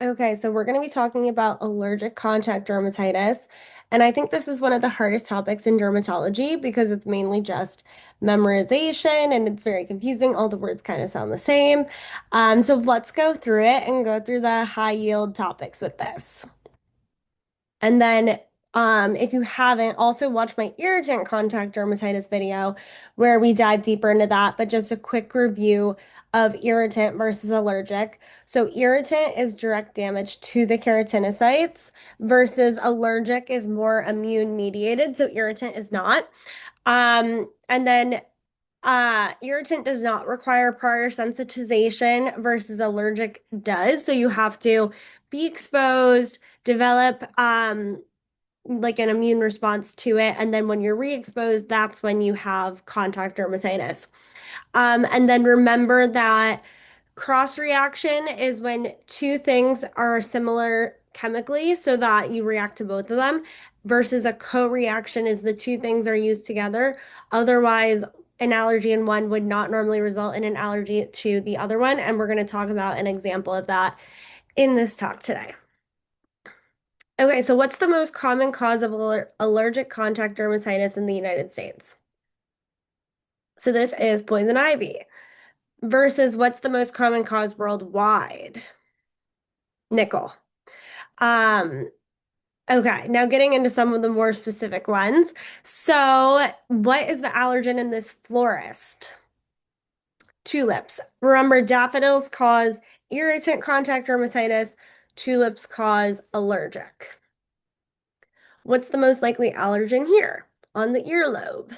Okay, so we're going to be talking about allergic contact dermatitis. And I think this is one of the hardest topics in dermatology because it's mainly just memorization and it's very confusing. All the words kind of sound the same. So let's go through it and go through the high yield topics with this. And then, if you haven't, also watch my irritant contact dermatitis video where we dive deeper into that. But just a quick review of irritant versus allergic. So, irritant is direct damage to the keratinocytes versus allergic is more immune mediated. So, irritant is not. And then irritant does not require prior sensitization versus allergic does. So you have to be exposed, develop like an immune response to it, and then when you're re-exposed, that's when you have contact dermatitis. And then remember that cross reaction is when two things are similar chemically, so that you react to both of them, versus a co-reaction is the two things are used together. Otherwise, an allergy in one would not normally result in an allergy to the other one. And we're going to talk about an example of that in this talk today. Okay, so what's the most common cause of allergic contact dermatitis in the United States? So this is poison ivy versus what's the most common cause worldwide? Nickel. Um, okay, now getting into some of the more specific ones. So, what is the allergen in this florist? Tulips. Remember, daffodils cause irritant contact dermatitis, tulips cause allergic. What's the most likely allergen here? On the earlobe.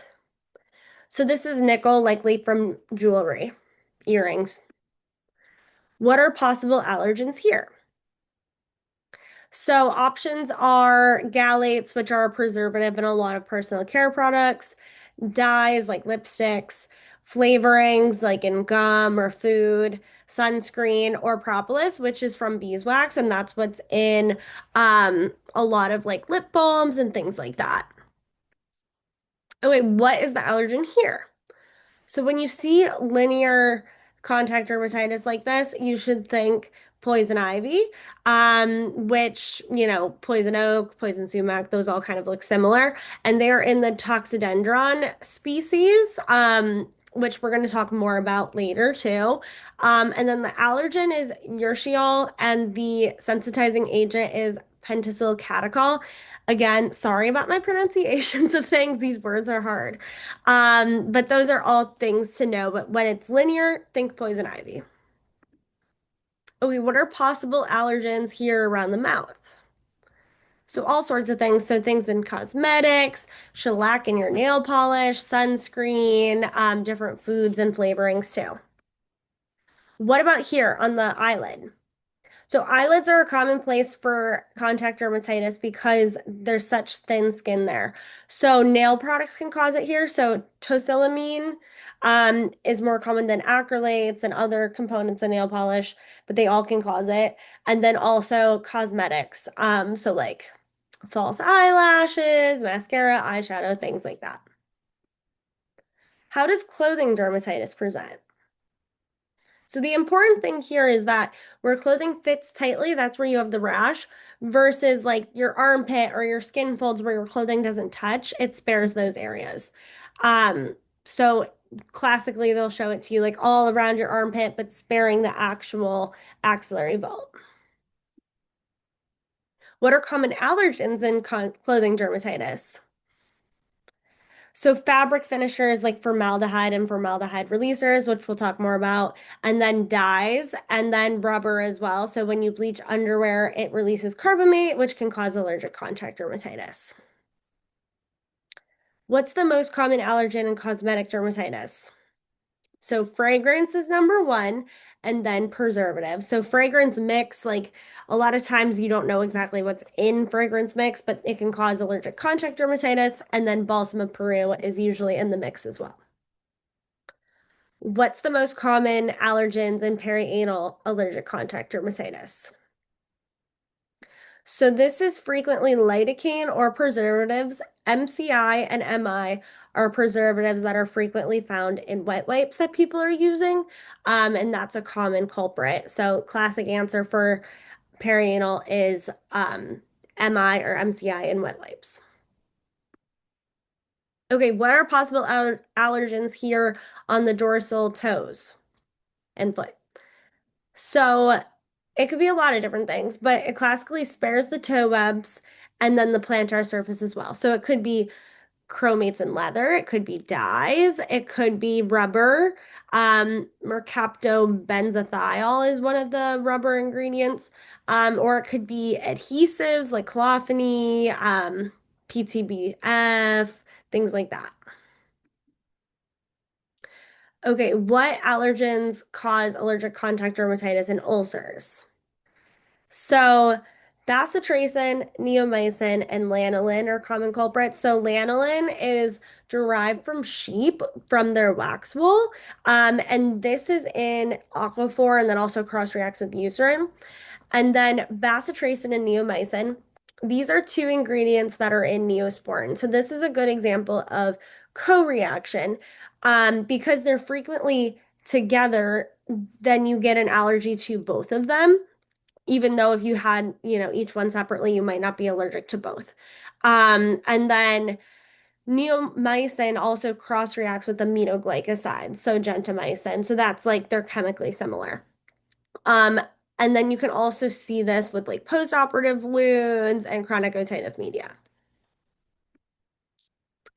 So this is nickel, likely from jewelry, earrings. What are possible allergens here? So options are phthalates, which are a preservative in a lot of personal care products, dyes like lipsticks, flavorings like in gum or food, sunscreen, or propolis, which is from beeswax, and that's what's in a lot of like lip balms and things like that. Okay, what is the allergen here? So when you see linear contact dermatitis like this, you should think poison ivy, which, poison oak, poison sumac, those all kind of look similar. And they're in the toxidendron species, which we're going to talk more about later too. And then the allergen is urushiol, and the sensitizing agent is pentosyl catechol. Again, sorry about my pronunciations of things. These words are hard. But those are all things to know. But when it's linear, think poison ivy. Okay, what are possible allergens here around the mouth? So all sorts of things. So things in cosmetics, shellac in your nail polish, sunscreen, different foods and flavorings too. What about here on the eyelid? So eyelids are a common place for contact dermatitis because there's such thin skin there. So nail products can cause it here. So tosilamine is more common than acrylates and other components in nail polish, but they all can cause it. And then also cosmetics. So like false eyelashes, mascara, eyeshadow, things like that. How does clothing dermatitis present? So the important thing here is that where clothing fits tightly, that's where you have the rash, versus like your armpit or your skin folds where your clothing doesn't touch, it spares those areas. So classically they'll show it to you like all around your armpit, but sparing the actual axillary vault. What are common allergens in clothing dermatitis? So fabric finishers like formaldehyde and formaldehyde releasers, which we'll talk more about, and then dyes, and then rubber as well. So when you bleach underwear, it releases carbamate, which can cause allergic contact dermatitis. What's the most common allergen in cosmetic dermatitis? So fragrance is number one, and then preservatives. So fragrance mix, like a lot of times you don't know exactly what's in fragrance mix, but it can cause allergic contact dermatitis. And then balsam of Peru is usually in the mix as well. What's the most common allergens in perianal allergic contact dermatitis? So this is frequently lidocaine or preservatives. MCI and MI are preservatives that are frequently found in wet wipes that people are using, and that's a common culprit. So classic answer for Perianal is MI or MCI in wet wipes. Okay, what are possible allergens here on the dorsal toes and foot? So it could be a lot of different things, but it classically spares the toe webs and then the plantar surface as well. So it could be chromates and leather, it could be dyes, it could be rubber. Mercaptobenzothiol is one of the rubber ingredients, or it could be adhesives like colophony, PTBF, things like that. Okay, what allergens cause allergic contact dermatitis and ulcers? So, bacitracin, neomycin, and lanolin are common culprits. So, lanolin is derived from sheep from their wax wool, and this is in aquaphor and then also cross-reacts with eucerin. And then bacitracin and neomycin, these are two ingredients that are in neosporin. So, this is a good example of co-reaction, because they're frequently together, then you get an allergy to both of them even though if you had, each one separately, you might not be allergic to both. And then neomycin also cross reacts with aminoglycosides, so gentamicin. So that's like they're chemically similar. Um, and then you can also see this with like post-operative wounds and chronic otitis media.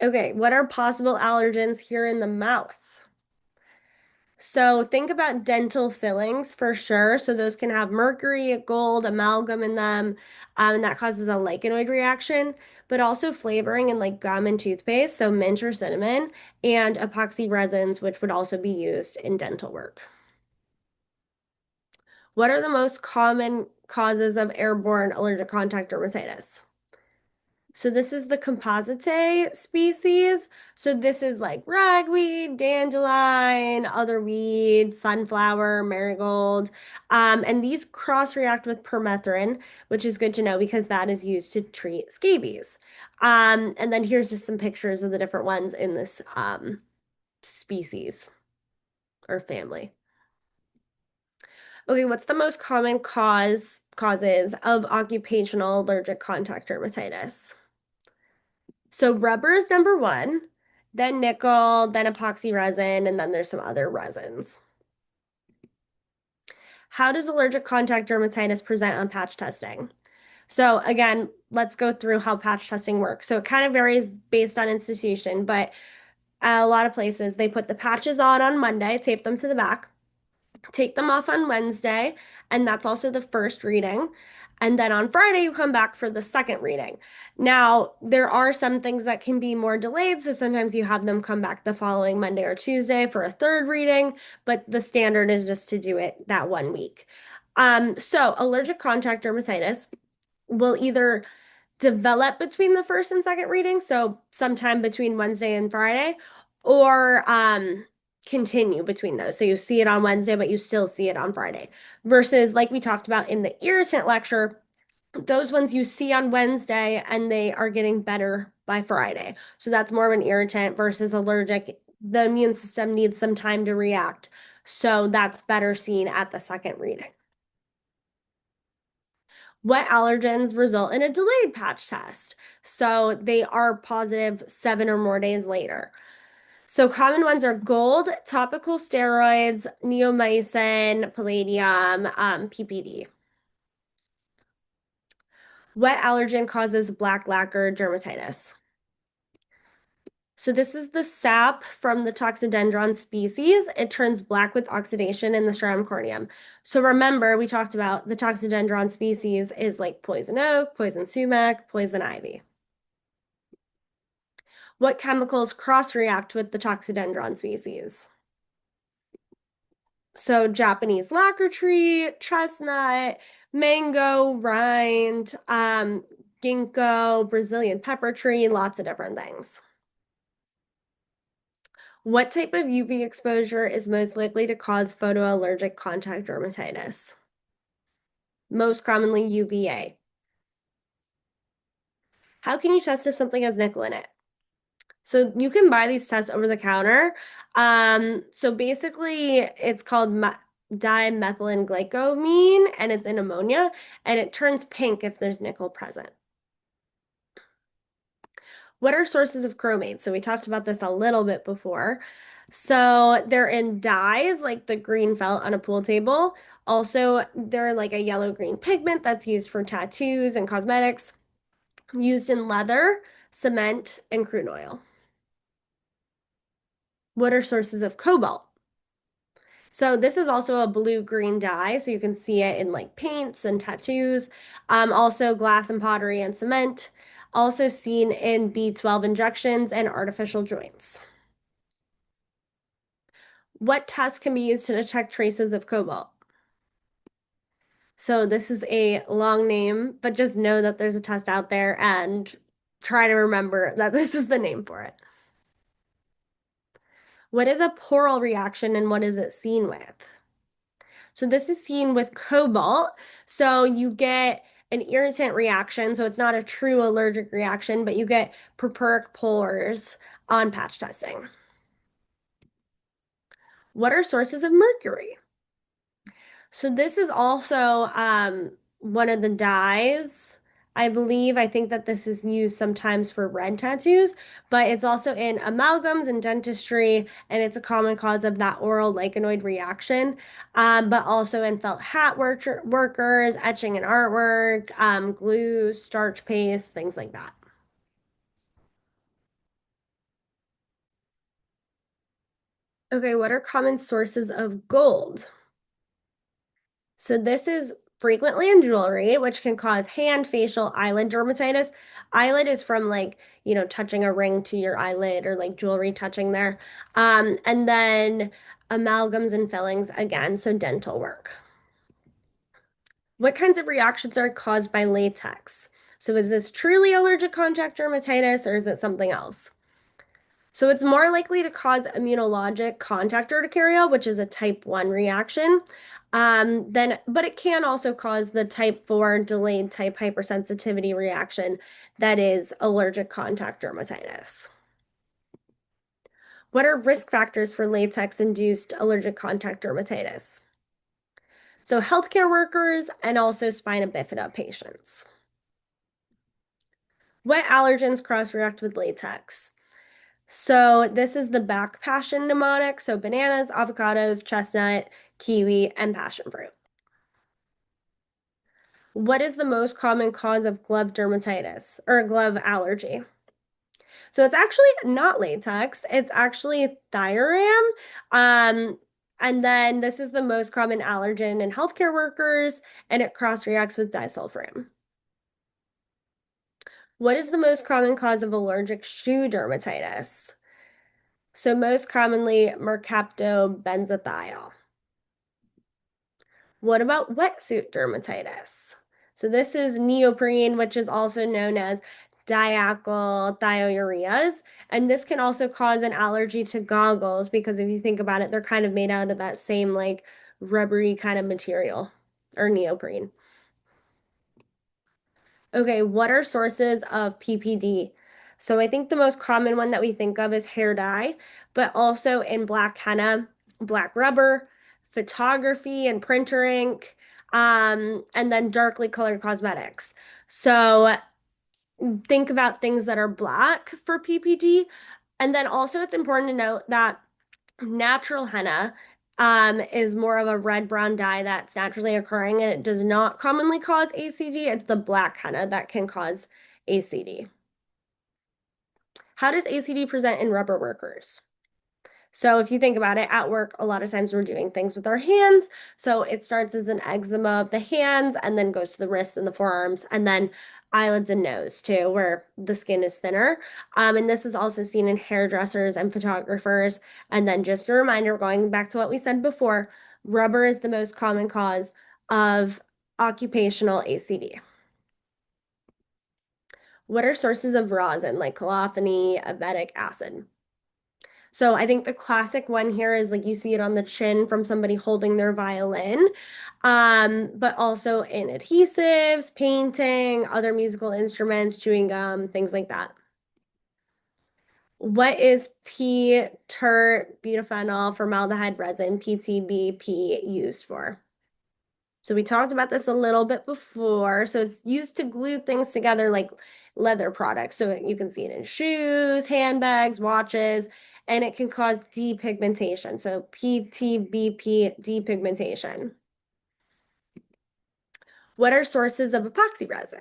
Okay, what are possible allergens here in the mouth? So think about dental fillings for sure. So those can have mercury, gold, amalgam in them, and that causes a lichenoid reaction, but also flavoring in like gum and toothpaste, so mint or cinnamon, and epoxy resins, which would also be used in dental work. What are the most common causes of airborne allergic contact dermatitis? So this is the compositae species. So this is like ragweed, dandelion, other weed, sunflower, marigold. And these cross-react with permethrin, which is good to know because that is used to treat scabies. And then here's just some pictures of the different ones in this species or family. Okay, what's the most common causes of occupational allergic contact dermatitis? So rubber is number one, then nickel, then epoxy resin, and then there's some other resins. How does allergic contact dermatitis present on patch testing? So again, let's go through how patch testing works. So it kind of varies based on institution, but a lot of places they put the patches on Monday, tape them to the back, take them off on Wednesday, and that's also the first reading. And then on Friday, you come back for the second reading. Now, there are some things that can be more delayed, so sometimes you have them come back the following Monday or Tuesday for a third reading, but the standard is just to do it that 1 week. So allergic contact dermatitis will either develop between the first and second reading, so sometime between Wednesday and Friday, or continue between those. So you see it on Wednesday, but you still see it on Friday. Versus, like we talked about in the irritant lecture, those ones you see on Wednesday and they are getting better by Friday. So that's more of an irritant versus allergic. The immune system needs some time to react. So that's better seen at the second reading. What allergens result in a delayed patch test? So they are positive 7 or more days later. So common ones are gold, topical steroids, neomycin, palladium, PPD. What allergen causes black lacquer dermatitis? So this is the sap from the Toxidendron species. It turns black with oxidation in the stratum corneum. So remember, we talked about the Toxidendron species is like poison oak, poison sumac, poison ivy. What chemicals cross-react with the Toxidendron species? So Japanese lacquer tree, chestnut, mango, rind, ginkgo, Brazilian pepper tree, lots of different things. What type of UV exposure is most likely to cause photoallergic contact dermatitis? Most commonly UVA. How can you test if something has nickel in it? So you can buy these tests over the counter. So basically it's called dimethylene glycomine, and it's in ammonia, and it turns pink if there's nickel present. What are sources of chromates? So we talked about this a little bit before. So they're in dyes, like the green felt on a pool table. Also, they're like a yellow-green pigment that's used for tattoos and cosmetics, used in leather, cement, and crude oil. What are sources of cobalt? So this is also a blue-green dye, so you can see it in like paints and tattoos. Also glass and pottery and cement. Also seen in B12 injections and artificial joints. What test can be used to detect traces of cobalt? So this is a long name, but just know that there's a test out there and try to remember that this is the name for it. What is a Poral reaction and what is it seen with? So this is seen with cobalt. So you get an irritant reaction. So it's not a true allergic reaction, but you get purpuric pores on patch testing. What are sources of mercury? So this is also one of the dyes, I believe. I think that this is used sometimes for red tattoos, but it's also in amalgams and dentistry, and it's a common cause of that oral lichenoid reaction. But also in felt hat workers, etching and artwork, glue, starch paste, things like that. Okay, what are common sources of gold? So this is frequently in jewelry, which can cause hand, facial, eyelid dermatitis. Eyelid is from like, touching a ring to your eyelid or like jewelry touching there. And then amalgams and fillings again, so dental work. What kinds of reactions are caused by latex? So is this truly allergic contact dermatitis or is it something else? So it's more likely to cause immunologic contact urticaria, which is a type 1 reaction. But it can also cause the type 4 delayed type hypersensitivity reaction that is allergic contact dermatitis. What are risk factors for latex-induced allergic contact dermatitis? So healthcare workers and also spina bifida patients. What allergens cross-react with latex? So this is the back passion mnemonic. So bananas, avocados, chestnut, kiwi, and passion fruit. What is the most common cause of glove dermatitis or glove allergy? So it's actually not latex. It's actually thiram. Um, and then this is the most common allergen in healthcare workers, and it cross-reacts with disulfiram. What is the most common cause of allergic shoe dermatitis? So most commonly mercaptobenzothiol. What about wetsuit dermatitis? So this is neoprene, which is also known as diacyl thioureas, and this can also cause an allergy to goggles because if you think about it, they're kind of made out of that same like rubbery kind of material or neoprene. Okay, what are sources of PPD? So I think the most common one that we think of is hair dye, but also in black henna, black rubber, photography and printer ink, and then darkly colored cosmetics. So think about things that are black for PPD. And then also it's important to note that natural henna is more of a red-brown dye that's naturally occurring and it does not commonly cause ACD. It's the black henna that can cause ACD. How does ACD present in rubber workers? So if you think about it, at work, a lot of times we're doing things with our hands. So it starts as an eczema of the hands and then goes to the wrists and the forearms and then eyelids and nose too, where the skin is thinner. And this is also seen in hairdressers and photographers. And then just a reminder, going back to what we said before, rubber is the most common cause of occupational ACD. What are sources of rosin like colophony, abetic acid? So I think the classic one here is like you see it on the chin from somebody holding their violin, but also in adhesives, painting, other musical instruments, chewing gum, things like that. What is P-tert butaphenyl formaldehyde resin, PTBP, used for? So we talked about this a little bit before. So it's used to glue things together like leather products. So you can see it in shoes, handbags, watches, and it can cause depigmentation. So PTBP, depigmentation. What are sources of epoxy resin?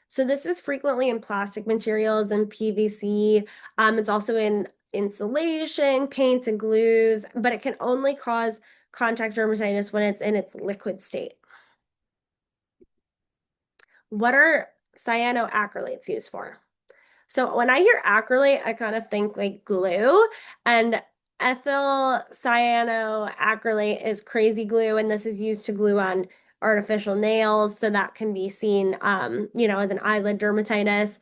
So this is frequently in plastic materials and PVC. It's also in insulation, paints, and glues, but it can only cause contact dermatitis when it's in its liquid state. What are cyanoacrylates used for? So when I hear acrylate, I kind of think like glue, and ethyl cyanoacrylate is crazy glue, and this is used to glue on artificial nails, so that can be seen, as an eyelid dermatitis.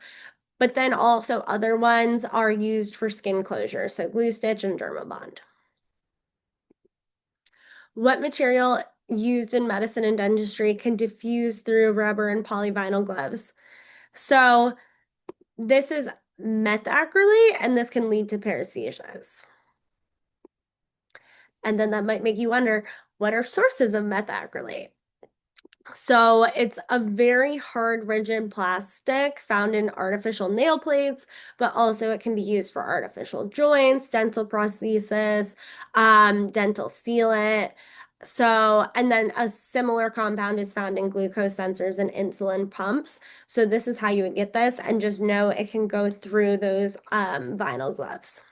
But then also other ones are used for skin closure, so glue stitch and Dermabond. What material used in medicine and dentistry can diffuse through rubber and polyvinyl gloves? So this is methacrylate, and this can lead to paresthesias. And then that might make you wonder, what are sources of methacrylate? So it's a very hard, rigid plastic found in artificial nail plates, but also it can be used for artificial joints, dental prosthesis, dental sealant. So, and then a similar compound is found in glucose sensors and insulin pumps. So this is how you would get this, and just know it can go through those vinyl gloves.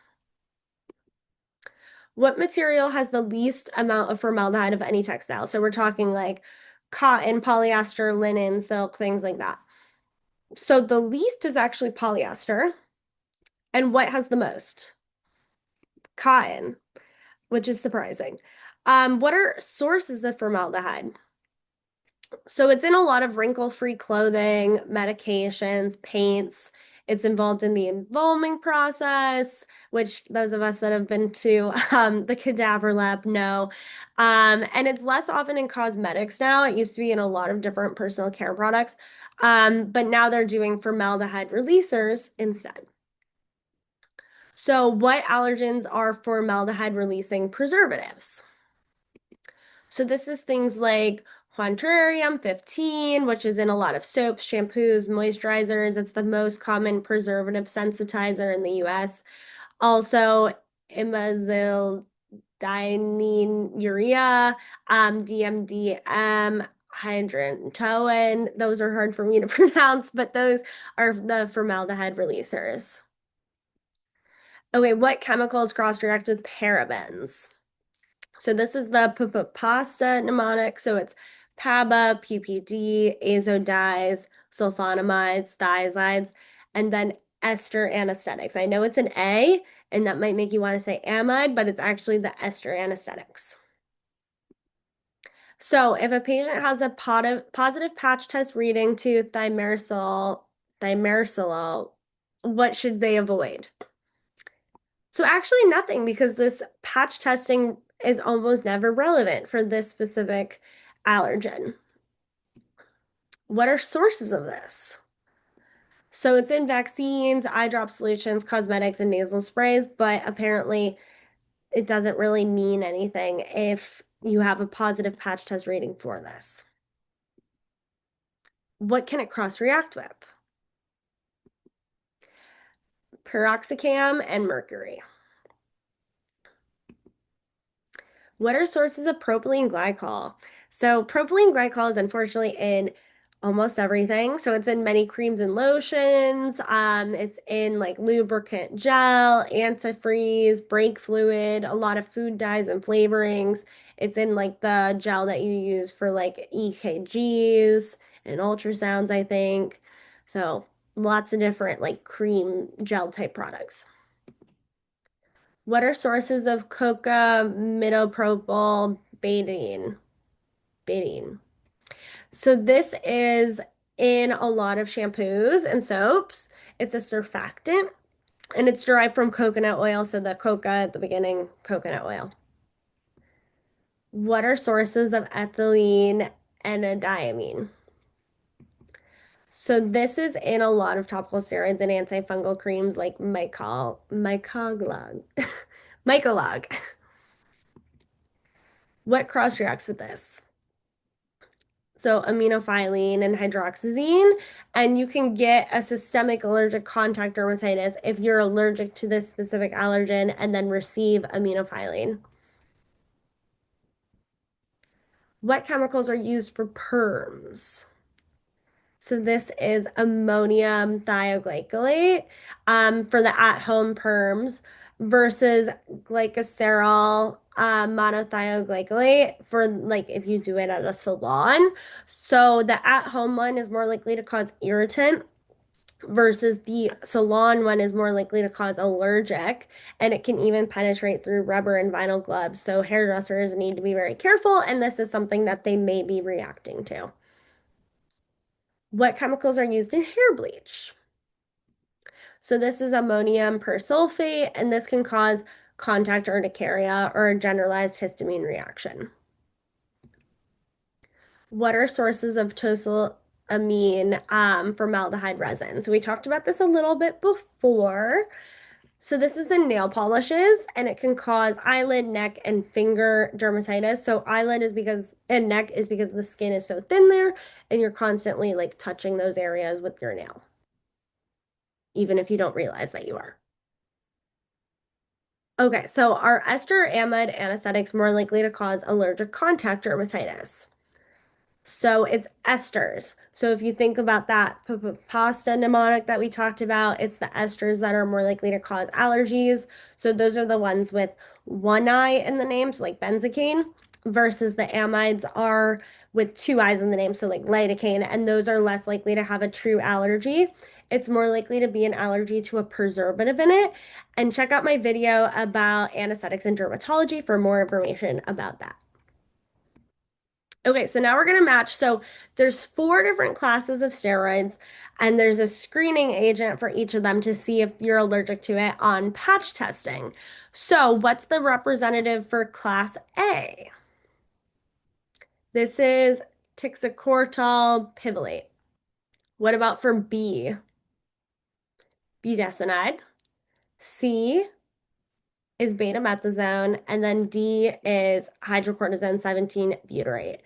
What material has the least amount of formaldehyde of any textile? So we're talking like cotton, polyester, linen, silk, things like that. So the least is actually polyester. And what has the most? Cotton, which is surprising. What are sources of formaldehyde? So it's in a lot of wrinkle-free clothing, medications, paints. It's involved in the embalming process, which those of us that have been to the cadaver lab know. And it's less often in cosmetics now. It used to be in a lot of different personal care products. But now they're doing formaldehyde releasers instead. So what allergens are formaldehyde releasing preservatives? So this is things like Quantrarium 15, which is in a lot of soaps, shampoos, moisturizers. It's the most common preservative sensitizer in the US. Also, imazildinuria, DMDM, hydrantoin. Those are hard for me to pronounce, but those are the formaldehyde releasers. Okay, what chemicals cross-react with parabens? So this is the pasta mnemonic. So it's PABA, PPD, azodies, sulfonamides, thiazides, and then ester anesthetics. I know it's an A, and that might make you want to say amide, but it's actually the ester anesthetics. So if a patient has a positive patch test reading to thimerosal, what should they avoid? So actually nothing, because this patch testing is almost never relevant for this specific allergen. What are sources of this? So it's in vaccines, eye drop solutions, cosmetics, and nasal sprays, but apparently it doesn't really mean anything if you have a positive patch test rating for this. What can it cross-react with? Piroxicam and mercury. What are sources of propylene glycol? So propylene glycol is unfortunately in almost everything. So it's in many creams and lotions. It's in like lubricant gel, antifreeze, brake fluid, a lot of food dyes and flavorings. It's in like the gel that you use for like EKGs and ultrasounds, I think. So lots of different like cream gel type products. What are sources of coca midopropyl betaine? Betaine. So this is in a lot of shampoos and soaps. It's a surfactant, and it's derived from coconut oil. So the coca at the beginning, coconut oil. What are sources of ethylene and a diamine? So this is in a lot of topical steroids and antifungal creams like Mycolog. Mycolog. What cross reacts with this? So aminophylline and hydroxyzine, and you can get a systemic allergic contact dermatitis if you're allergic to this specific allergen and then receive aminophylline. What chemicals are used for perms? So this is ammonium thioglycolate for the at-home perms versus glycosyryl monothioglycolate for like if you do it at a salon. So the at-home one is more likely to cause irritant versus the salon one is more likely to cause allergic, and it can even penetrate through rubber and vinyl gloves. So hairdressers need to be very careful, and this is something that they may be reacting to. What chemicals are used in hair bleach? So this is ammonium persulfate, and this can cause contact urticaria or a generalized histamine reaction. What are sources of tosylamine formaldehyde resin? So we talked about this a little bit before. So this is in nail polishes, and it can cause eyelid, neck, and finger dermatitis. So eyelid is because, and neck is because the skin is so thin there, and you're constantly like touching those areas with your nail, even if you don't realize that you are. Okay, so are ester amide anesthetics more likely to cause allergic contact dermatitis? So it's esters. So if you think about that pasta mnemonic that we talked about, it's the esters that are more likely to cause allergies. So those are the ones with one I in the name, so like benzocaine, versus the amides are with two I's in the name, so like lidocaine, and those are less likely to have a true allergy. It's more likely to be an allergy to a preservative in it. And check out my video about anesthetics and dermatology for more information about that. Okay, so now we're going to match. So there's four different classes of steroids, and there's a screening agent for each of them to see if you're allergic to it on patch testing. So what's the representative for class A? This is tixacortal pivalate. What about for B? Budesonide. C is betamethasone, and then D is hydrocortisone 17 butyrate.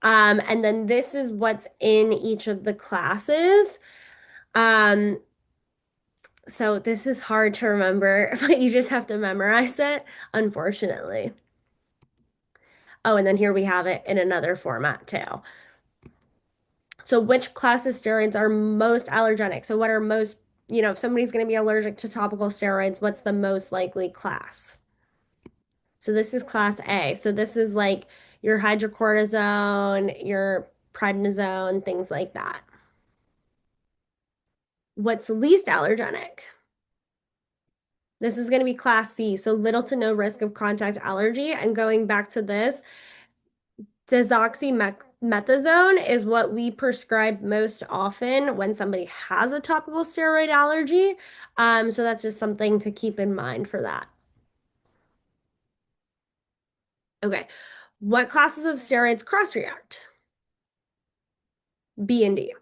And then this is what's in each of the classes. Um, so this is hard to remember, but you just have to memorize it, unfortunately. Oh, and then here we have it in another format too. So which class of steroids are most allergenic? So what are most, if somebody's going to be allergic to topical steroids, what's the most likely class? So this is class A. So this is like your hydrocortisone, your prednisone, things like that. What's least allergenic? This is going to be class C, so little to no risk of contact allergy. And going back to this, desoxymethasone is what we prescribe most often when somebody has a topical steroid allergy. So that's just something to keep in mind for that. Okay, what classes of steroids cross-react? B and D.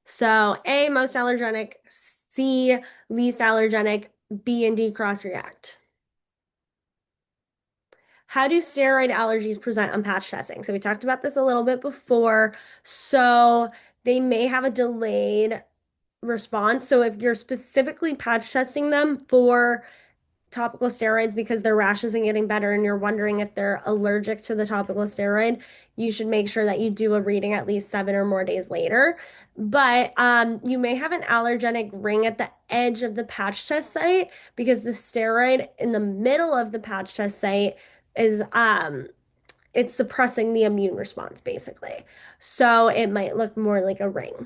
So A, most allergenic, C, least allergenic, B and D cross-react. How do steroid allergies present on patch testing? So we talked about this a little bit before. So they may have a delayed response. So if you're specifically patch testing them for topical steroids because their rash isn't getting better and you're wondering if they're allergic to the topical steroid, you should make sure that you do a reading at least 7 or more days later. But you may have an allergenic ring at the edge of the patch test site because the steroid in the middle of the patch test site is it's suppressing the immune response basically. So it might look more like a ring.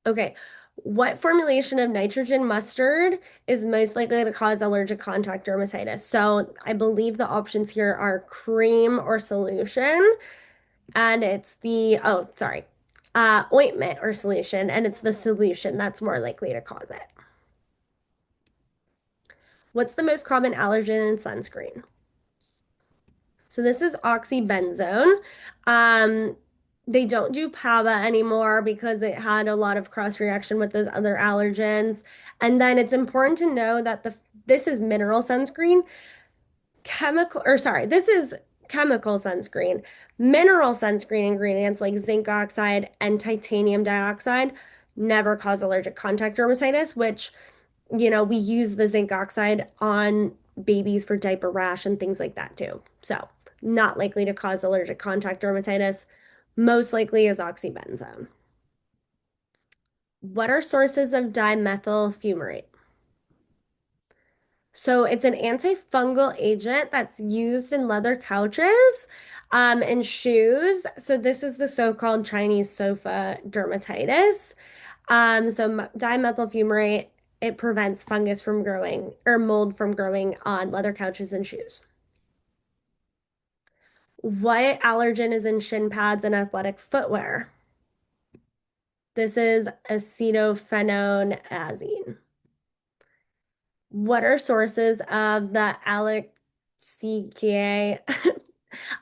Okay. What formulation of nitrogen mustard is most likely to cause allergic contact dermatitis? So I believe the options here are cream or solution, and it's ointment or solution, and it's the solution that's more likely to cause it. What's the most common allergen in sunscreen? So this is oxybenzone. Um, They don't do PABA anymore because it had a lot of cross reaction with those other allergens. And then it's important to know that this is mineral sunscreen. This is chemical sunscreen. Mineral sunscreen ingredients like zinc oxide and titanium dioxide never cause allergic contact dermatitis, which, we use the zinc oxide on babies for diaper rash and things like that too. So, not likely to cause allergic contact dermatitis. Most likely is oxybenzone. What are sources of dimethyl fumarate? So it's an antifungal agent that's used in leather couches, and shoes. So this is the so-called Chinese sofa dermatitis. Dimethyl fumarate, it prevents fungus from growing or mold from growing on leather couches and shoes. What allergen is in shin pads and athletic footwear? This is acetophenone. What are sources of the allergic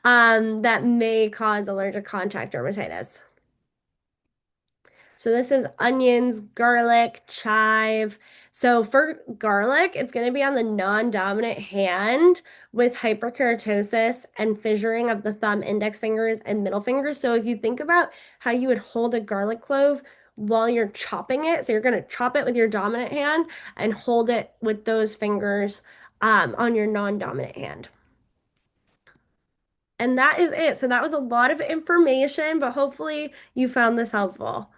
that may cause allergic contact dermatitis? So this is onions, garlic, chive. So for garlic, it's going to be on the non-dominant hand with hyperkeratosis and fissuring of the thumb, index fingers, and middle fingers. So if you think about how you would hold a garlic clove while you're chopping it, so you're going to chop it with your dominant hand and hold it with those fingers on your non-dominant hand. And that is it. So that was a lot of information, but hopefully you found this helpful.